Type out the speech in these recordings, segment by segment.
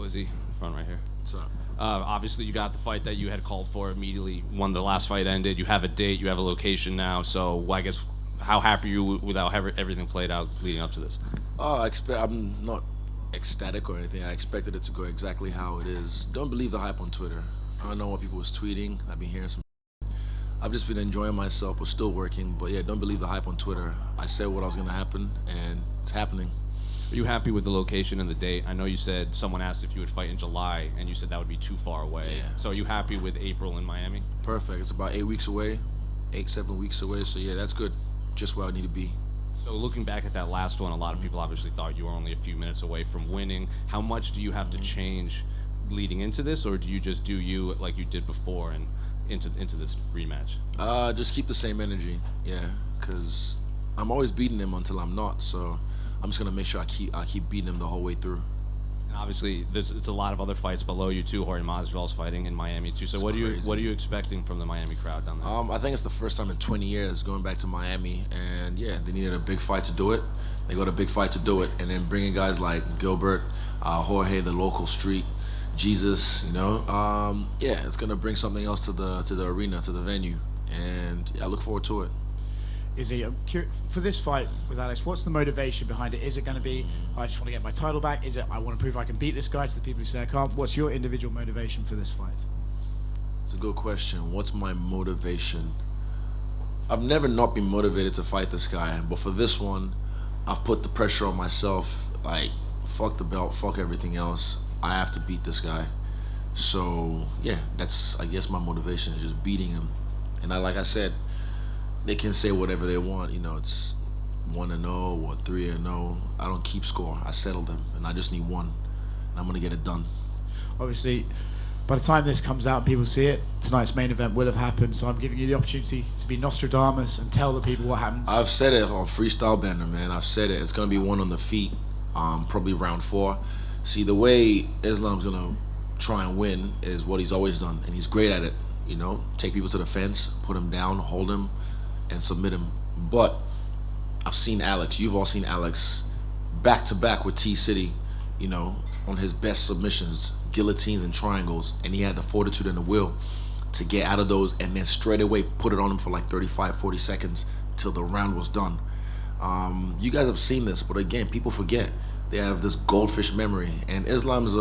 Glizzy, front right here. What's up? Obviously, you got the fight that you had called for immediately when the last fight ended. You have a date, you have a location now. So I guess how happy are you with how everything played out leading up to this? I'm not ecstatic or anything. I expected it to go exactly how it is. Don't believe the hype on Twitter. I don't know what people was tweeting. I've been hearing some. I've just been enjoying myself, but still working. But yeah, don't believe the hype on Twitter. I said what was going to happen, and it's happening. Are you happy with the location and the date? I know you said someone asked if you would fight in July, and you said that would be too far away. Yeah. So are you happy with April in Miami? Perfect. It's about 8 weeks away, 7 weeks away. So yeah, that's good. Just where I need to be. So looking back at that last one, a lot of people obviously thought you were only a few minutes away from winning. How much do you have to change leading into this, or do you just do you like you did before and into this rematch? Just keep the same energy. Yeah, because I'm always beating him until I'm not. So I'm just gonna make sure I keep beating him the whole way through. And obviously, it's a lot of other fights below you too. Jorge Masvidal's fighting in Miami too. So what are you expecting from the Miami crowd down there? I think it's the first time in 20 years going back to Miami, and yeah, they needed a big fight to do it. They got a big fight to do it, and then bringing guys like Gilbert, Jorge, the local street, Jesus, yeah, it's gonna bring something else to the arena, to the venue, and yeah, I look forward to it. For this fight with Alex, what's the motivation behind it? Is it going to be, I just want to get my title back? Is it, I want to prove I can beat this guy to the people who say I can't? What's your individual motivation for this fight? It's a good question. What's my motivation? I've never not been motivated to fight this guy, but for this one, I've put the pressure on myself, like, fuck the belt, fuck everything else. I have to beat this guy. So, yeah, that's, I guess, my motivation is just beating him. And like I said, they can say whatever they want. It's 1-0 or 3-0. I don't keep score. I settle them, and I just need one, and I'm gonna get it done. Obviously, by the time this comes out and people see it, tonight's main event will have happened. So I'm giving you the opportunity to be Nostradamus and tell the people what happens. I've said it on Freestyle Bender, man. I've said it. It's gonna be one on the feet, probably round 4. See, the way Islam's gonna try and win is what he's always done, and he's great at it. Take people to the fence, put him down, hold him, and submit him. But I've seen Alex, you've all seen Alex back to back with T-City, on his best submissions, guillotines and triangles, and he had the fortitude and the will to get out of those and then straight away put it on him for like 35, 40 seconds till the round was done. You guys have seen this, but again, people forget. They have this goldfish memory, and Islam is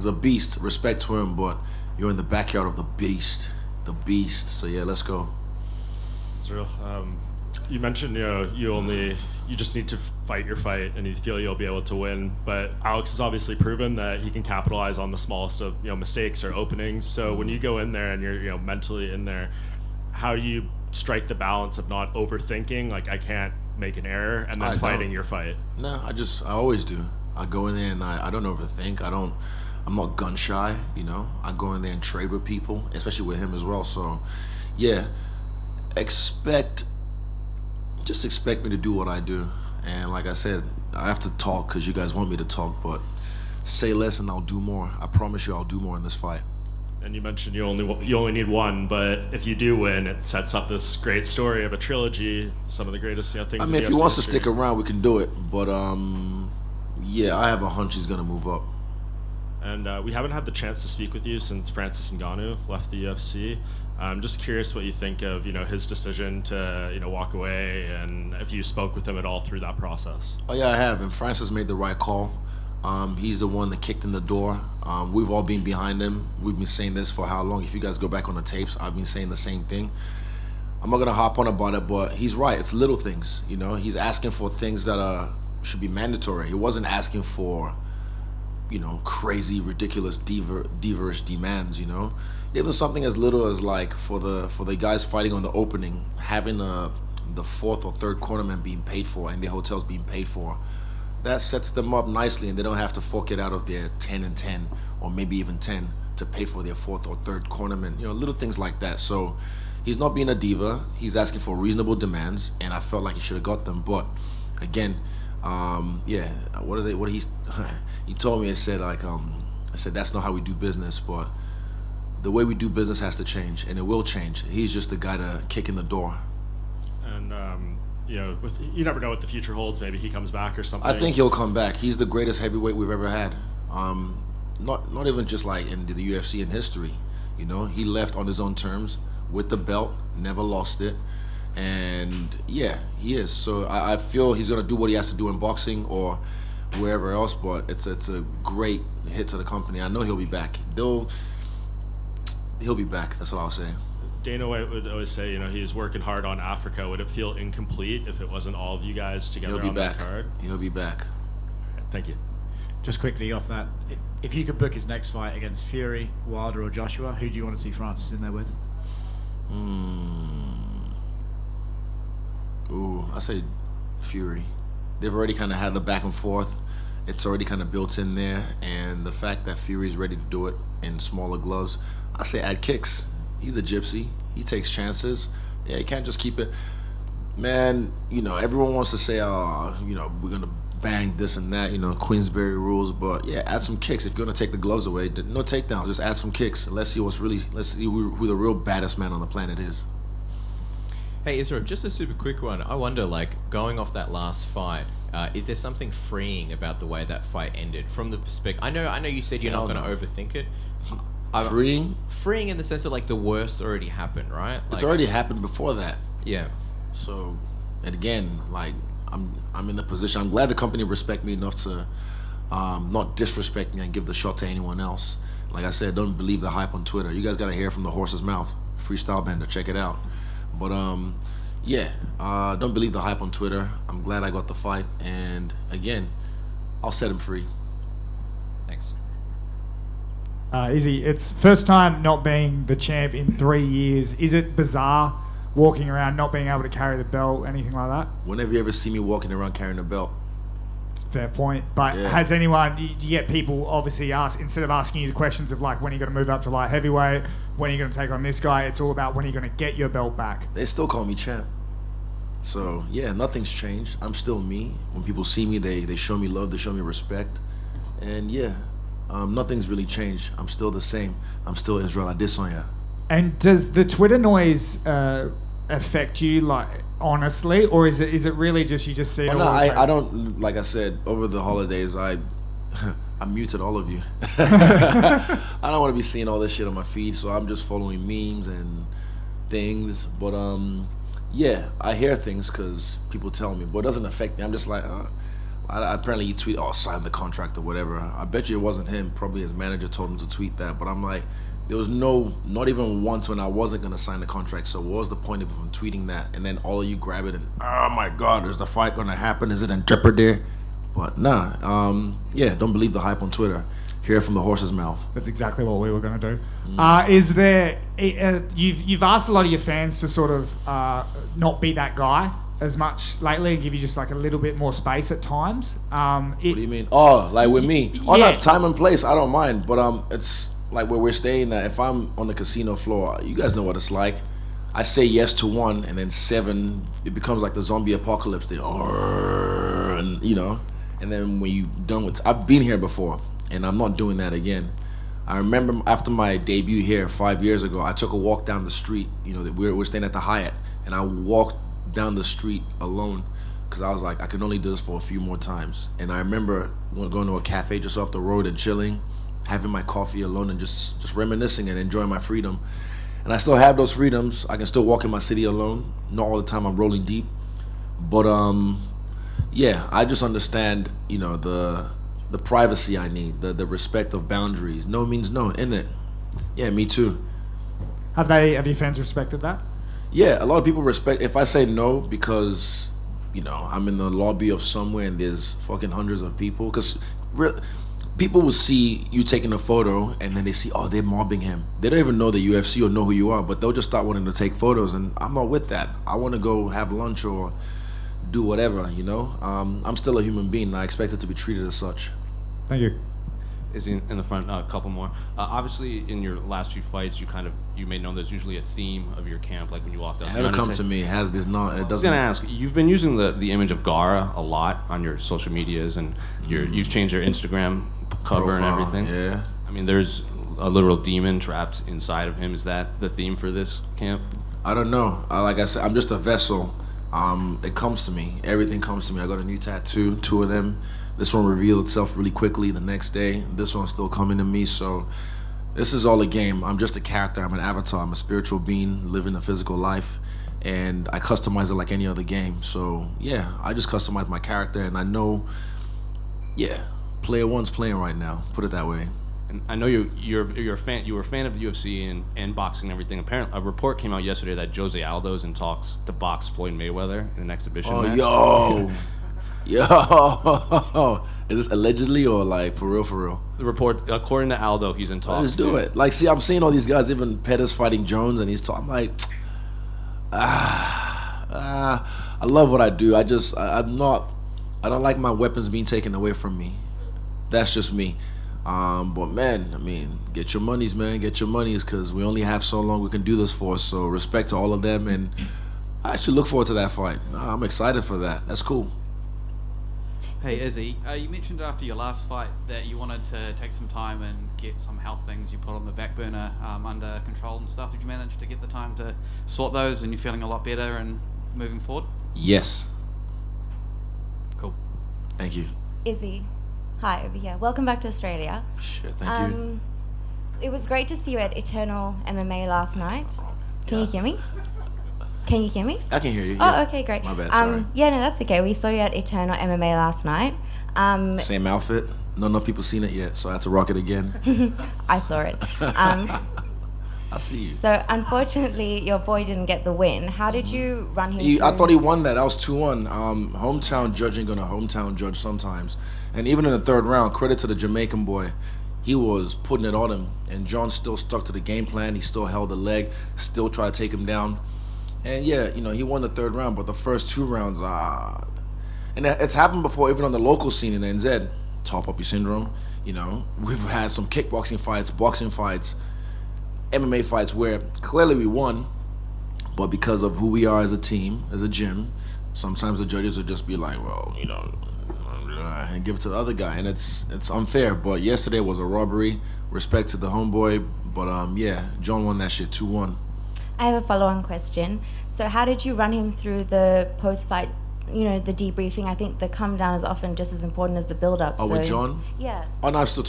a beast. Respect to him, but you're in the backyard of the beast. So yeah, let's go. Israel, you mentioned you just need to fight your fight and you feel you'll be able to win, but Alex has obviously proven that he can capitalize on the smallest of mistakes or openings. So when you go in there and you're mentally in there, how do you strike the balance of not overthinking, like I can't make an error, and then fighting your fight? No, I always do. I go in there and I don't overthink. I'm not gun shy. I go in there and trade with people, especially with him as well. So yeah, just expect me to do what I do. And like I said, I have to talk because you guys want me to talk, but say less and I'll do more. I promise you I'll do more in this fight. And you mentioned you only need one, but if you do win, it sets up this great story of a trilogy, some of the greatest things. I mean, if he wants to stick around, we can do it. But yeah, I have a hunch he's gonna move up. And we haven't had the chance to speak with you since Francis Ngannou left the UFC. I'm just curious what you think of his decision to walk away, and if you spoke with him at all through that process. Oh yeah, I have, and Francis made the right call. He's the one that kicked in the door. We've all been behind him. We've been saying this for how long? If you guys go back on the tapes, I've been saying the same thing. I'm not gonna hop on about it, but he's right. It's little things. He's asking for things that should be mandatory. He wasn't asking for crazy, ridiculous, diva-ish demands. Even something as little as like for the guys fighting on the opening, having the 4th or 3rd cornerman being paid for and their hotels being paid for, that sets them up nicely, and they don't have to fork it out of their 10 and 10 or maybe even 10 to pay for their 4th or 3rd cornerman. Little things like that. So he's not being a diva. He's asking for reasonable demands, and I felt like he should have got them. But again, yeah, he told me, I said that's not how we do business, but the way we do business has to change, and it will change. He's just the guy to kick in the door. And you never know what the future holds. Maybe he comes back or something. I think he'll come back. He's the greatest heavyweight we've ever had. not even just like in the UFC in history. You know, he left on his own terms with the belt, never lost it, and yeah, he is. So I feel he's gonna do what he has to do in boxing or wherever else. But it's a great hit to the company. I know he'll be back. He'll be back. That's what I'll say. Dana White would always say, he's working hard on Africa. Would it feel incomplete if it wasn't all of you guys together on that card? He'll be back. Thank you. Just quickly off that, if you could book his next fight against Fury, Wilder, or Joshua, who do you want to see Francis in there with? Ooh, I say Fury. They've already kind of had the back and forth. It's already kind of built in there, and the fact that Fury's ready to do it in smaller gloves, I say add kicks. He's a gypsy. He takes chances. Yeah, you can't just keep it. Man, everyone wants to say, we're going to bang this and that, Queensberry rules. But yeah, add some kicks. If you're going to take the gloves away, no takedowns. Just add some kicks. And let's see who the real baddest man on the planet is. Hey, Israel, just a super quick one. I wonder, going off that last fight, is there something freeing about the way that fight ended from the perspective? I know you said you're not going to overthink it. Freeing? Freeing in the sense that the worst already happened, right? It's already happened before that. Yeah. So, and again, I'm in the position. I'm glad the company respect me enough to not disrespect me and give the shot to anyone else. Like I said, don't believe the hype on Twitter. You guys got to hear from the horse's mouth. Freestyle Bender, check it out. But don't believe the hype on Twitter. I'm glad I got the fight, and again, I'll set him free. Thanks. Izzy, it's first time not being the champ in 3 years. Is it bizarre walking around not being able to carry the belt, anything like that? Whenever you ever see me walking around carrying a belt. It's a fair point. But Yeah. has anyone, you get people obviously ask, instead of asking you the questions of when are you going to move up to light heavyweight, when are you going to take on this guy, it's all about when are you going to get your belt back. They still call me champ. So yeah, nothing's changed. I'm still me. When people see me, they show me love, they show me respect. And yeah, nothing's really changed. I'm still the same. I'm still Israel Adesanya. And does the Twitter noise affect you, honestly, or is it really just you just see it Oh, no, all the I time? don't, like I said, over the holidays, I muted all of you. I don't want to be seeing all this shit on my feed, so I'm just following memes and things. But yeah, I hear things because people tell me, but it doesn't affect me. I'm just like, apparently you tweet, sign the contract or whatever. I bet you it wasn't him. Probably his manager told him to tweet that. But I'm like, there was not even once when I wasn't going to sign the contract. So what was the point of him tweeting that? And then all of you grab it and, oh my God, is the fight going to happen? Is it in jeopardy? But nah, don't believe the hype on Twitter. Hear it from the horse's mouth. That's exactly what we were going to do. Is there? You've asked a lot of your fans to sort of not be that guy as much lately and give you just a little bit more space at times. What do you mean? Oh, like with me? Oh, Yeah. no, time and place. I don't mind. But it's like where we're staying. If I'm on the casino floor, you guys know what it's like. I say yes to one, and then 7, it becomes like the zombie apocalypse. And then when you done with, I've been here before, and I'm not doing that again. I remember after my debut here 5 years ago, I took a walk down the street. We're staying at the Hyatt, and I walked down the street alone because I was like, I can only do this for a few more times. And I remember going to a cafe just off the road and chilling, having my coffee alone and just reminiscing and enjoying my freedom. And I still have those freedoms. I can still walk in my city alone. Not all the time I'm rolling deep. But yeah, I just understand, the privacy I need, the respect of boundaries. No means no, innit? Yeah, me too. Have your fans respected that? Yeah, a lot of people respect if I say no because, I'm in the lobby of somewhere and there's fucking hundreds of people. Because people will see you taking a photo and then they see, they're mobbing him. They don't even know the UFC or know who you are, but they'll just start wanting to take photos. And I'm not with that. I want to go have lunch or do whatever, I'm still a human being. I expect it to be treated as such. Thank you. Is in the front, a couple more. Obviously, in your last few fights, you made known there's usually a theme of your camp, like when you walked out. It hasn't come to me. It doesn't. I was gonna ask. You've been using the image of Gara a lot on your social medias, and you've changed your Instagram cover Profile, and everything. Yeah. I mean, there's a literal demon trapped inside of him. Is that the theme for this camp? I don't know. Like I said, I'm just a vessel. It comes to me. Everything comes to me. I got a new tattoo, 2 of them. This one revealed itself really quickly the next day. This one's still coming to me. So this is all a game. I'm just a character. I'm an avatar. I'm a spiritual being living a physical life, and I customize it like any other game. So yeah, I just customize my character, and I know, yeah, player one's playing right now. Put it that way. And I know you're a fan. You were a fan of the UFC and boxing and everything. Apparently, a report came out yesterday that Jose Aldo is in talks to box Floyd Mayweather in an exhibition match. Yo, is this allegedly or like for real? For real? The report, according to Aldo, he's in talks. Let's do it. Like, see, I'm seeing all these guys. Even Pettis fighting Jones, and he's talking. I'm like, I love what I do. I'm not. I don't like my weapons being taken away from me. That's just me. But man, I mean, get your monies, man. Get your monies, because we only have so long we can do this for. So respect to all of them, and I actually look forward to that fight. I'm excited for that. That's cool. Hey Izzy, you mentioned after your last fight that you wanted to take some time and get some health things you put on the back burner under control and stuff. Did you manage to get the time to sort those, and you're feeling a lot better and moving forward? Yes. Cool. Thank you. Izzy, hi, over here. Welcome back to Australia. Shit, thank you. It was great to see you at Eternal MMA last night. Can you hear me? Can you hear me? I can hear you. Oh, Yeah. okay, great. My bad, sorry. Yeah, no, that's okay. We saw you at Eternal MMA last night. Same outfit. Not enough people seen it yet, so I had to rock it again. I saw it. I see you. So, unfortunately, your boy didn't get the win. How did you run him I through? thought he won that. That was 2-1. Hometown judging gonna hometown judge sometimes. And even in the third round, credit to the Jamaican boy. He was putting it on him, and John still stuck to the game plan. He still held the leg, still tried to take him down. And yeah, he won the third round, but the first 2 rounds, and it's happened before, even on the local scene in NZ, tall puppy syndrome. We've had some kickboxing fights, boxing fights, MMA fights where clearly we won, but because of who we are as a team, as a gym, sometimes the judges would just be like, well, and give it to the other guy, and it's unfair. But yesterday was a robbery. Respect to the homeboy, but yeah, John won that shit 2-1. I have a follow-on question. So, how did you run him through the post-fight? The debriefing. I think the come down is often just as important as the build-up. Oh, with John? Yeah. Oh no, still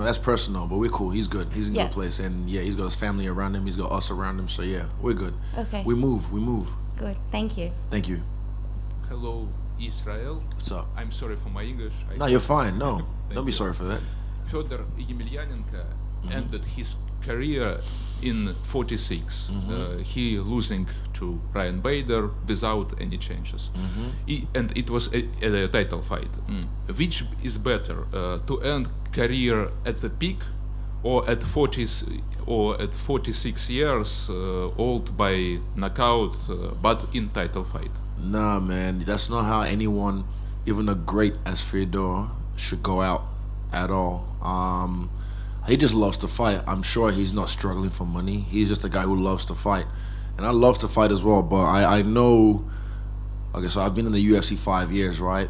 that's personal, but we're cool. He's good. He's in a Yeah. good place, and yeah, he's got his family around him. He's got us around him, so yeah, we're good. Okay. We move. Good. Thank you. Thank you. Hello, Israel. What's up? I'm sorry for my English. No, you're fine. No, don't be you. sorry for that. Fedor Yemelyanenko ended his career in 46. He losing to Ryan Bader without any changes. And it was a title fight. Which is better, to end career at the peak, or at 40s, or at 46 years old by knockout, but in title fight? Nah, man, that's not how anyone, even a great as Fedor, should go out at all. He just loves to fight. I'm sure he's not struggling for money. He's just a guy who loves to fight. And I love to fight as well, but I know, okay, so I've been in the UFC 5 years, right?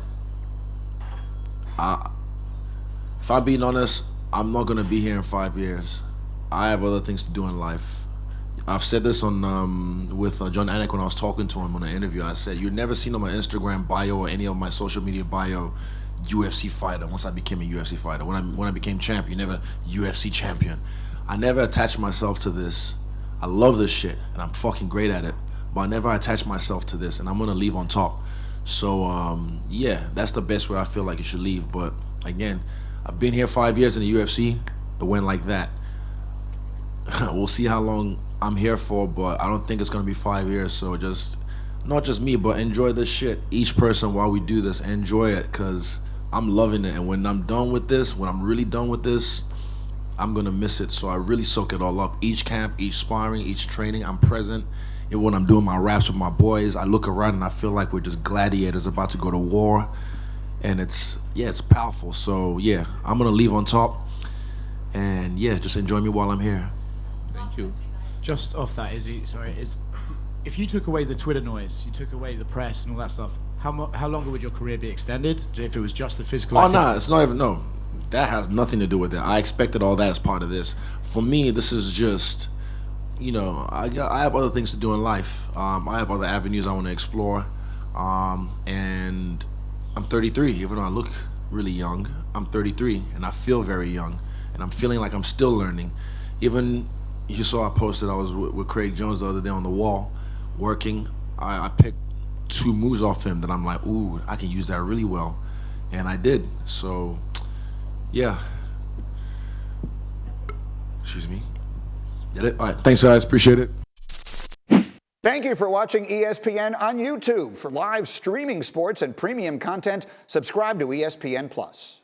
If I'm being honest, I'm not going to be here in 5 years. I have other things to do in life. I've said this on with John Anik when I was talking to him on an interview. I said, you've never seen on my Instagram bio or any of my social media bio UFC fighter. Once I became a UFC fighter, when I became champion, never UFC champion. I never attached myself to this. I love this shit and I'm fucking great at it, but I never attached myself to this, and I'm gonna leave on top. So yeah, that's the best way I feel like you should leave. But again, I've been here 5 years in the UFC. It went like that. We'll see how long I'm here for, but I don't think it's gonna be 5 years. So just, not just me, but enjoy this shit. Each person, while we do this, enjoy it, because I'm loving it. And when I'm done with this, when I'm really done with this, I'm gonna miss it. So I really soak it all up. Each camp, each sparring, each training, I'm present. And when I'm doing my raps with my boys, I look around and I feel like we're just gladiators about to go to war. And it's powerful. So yeah, I'm gonna leave on top. And yeah, just enjoy me while I'm here. Thank you. Just off that, if you took away the Twitter noise, you took away the press and all that stuff, how longer would your career be extended if it was just the physical? Oh no, it's not even, no. That has nothing to do with it. I expected all that as part of this. For me, this is just, I have other things to do in life. I have other avenues I want to explore. And I'm 33, even though I look really young. I'm 33 and I feel very young, and I'm feeling like I'm still learning. Even you saw I posted I was with Craig Jones the other day on the wall working. I picked 2 moves off him that I'm like, ooh, I can use that really well, and I did. So yeah. Excuse me. Get it? All right. Thanks, guys. Appreciate it. Thank you for watching ESPN on YouTube. For live streaming sports and premium content, subscribe to ESPN+.